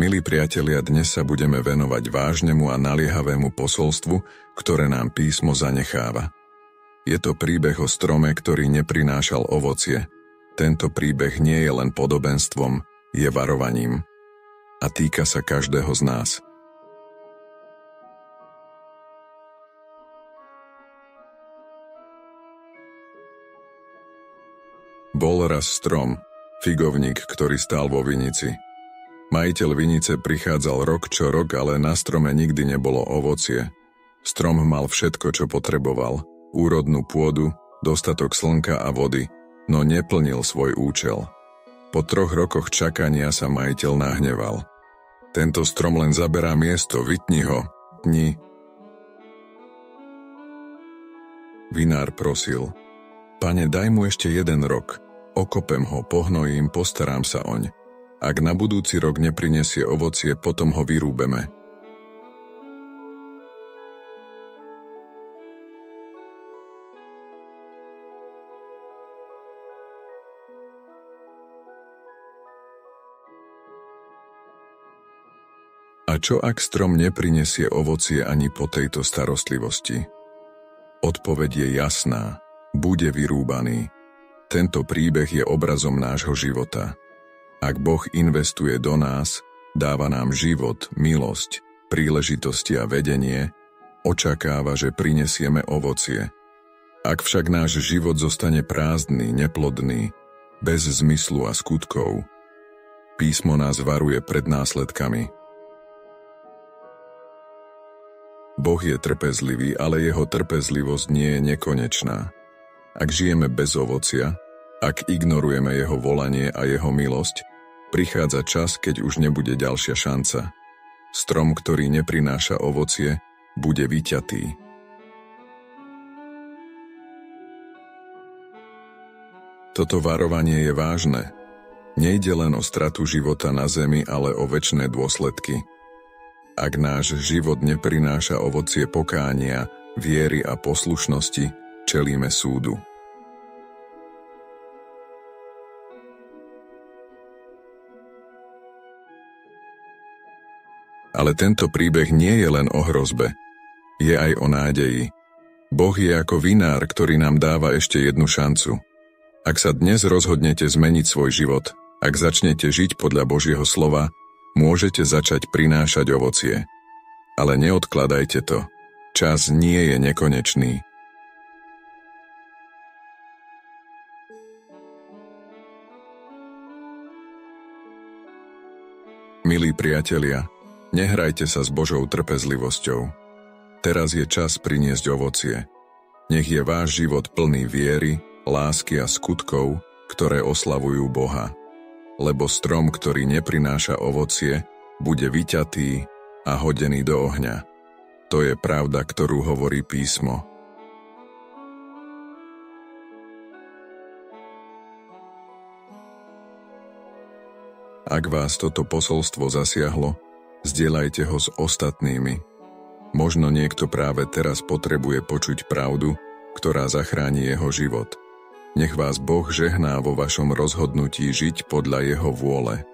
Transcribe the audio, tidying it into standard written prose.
Milí priatelia, dnes sa budeme venovať vážnemu a naliehavému posolstvu, ktoré nám písmo zanecháva. Je to príbeh o strome, ktorý neprinášal ovocie. Tento príbeh nie je len podobenstvom, je varovaním. A týka sa každého z nás. Bol raz strom, figovník, ktorý stál vo vinici. Majiteľ vinice prichádzal rok čo rok, ale na strome nikdy nebolo ovocie. Strom mal všetko, čo potreboval, úrodnú pôdu, dostatok slnka a vody, no neplnil svoj účel. Po 3 rokoch čakania sa majiteľ nahneval. Tento strom len zaberá miesto, vytni ho, tni. Vinár prosil: Pane, daj mu ešte 1 rok, okopem ho, pohnojím, postarám sa oň. Ak na budúci rok neprinesie ovocie, potom ho vyrúbeme. A čo ak strom neprinesie ovocie ani po tejto starostlivosti? Odpoveď je jasná. Bude vyrúbaný. Tento príbeh je obrazom nášho života. Ak Boh investuje do nás, dáva nám život, milosť, príležitosti a vedenie, očakáva, že prinesieme ovocie. Ak však náš život zostane prázdny, neplodný, bez zmyslu a skutkov, písmo nás varuje pred následkami. Boh je trpezlivý, ale jeho trpezlivosť nie je nekonečná. Ak žijeme bez ovocia, ak ignorujeme jeho volanie a jeho milosť, prichádza čas, keď už nebude ďalšia šanca. Strom, ktorý neprináša ovocie, bude vyťatý. Toto varovanie je vážne. Nejde len o stratu života na zemi, ale o večné dôsledky. Ak náš život neprináša ovocie pokánia, viery a poslušnosti, čelíme súdu. Ale tento príbeh nie je len o hrozbe, je aj o nádeji. Boh je ako vinár, ktorý nám dáva ešte 1 šancu. Ak sa dnes rozhodnete zmeniť svoj život, ak začnete žiť podľa Božieho slova, môžete začať prinášať ovocie. Ale neodkladajte to. Čas nie je nekonečný. Milí priatelia, nehrajte sa s Božou trpezlivosťou. Teraz je čas priniesť ovocie. Nech je váš život plný viery, lásky a skutkov, ktoré oslavujú Boha. Lebo strom, ktorý neprináša ovocie, bude vyťatý a hodený do ohňa. To je pravda, ktorú hovorí písmo. Ak vás toto posolstvo zasiahlo, zdieľajte ho s ostatnými. Možno niekto práve teraz potrebuje počuť pravdu, ktorá zachráni jeho život. Nech vás Boh žehná vo vašom rozhodnutí žiť podľa jeho vôle.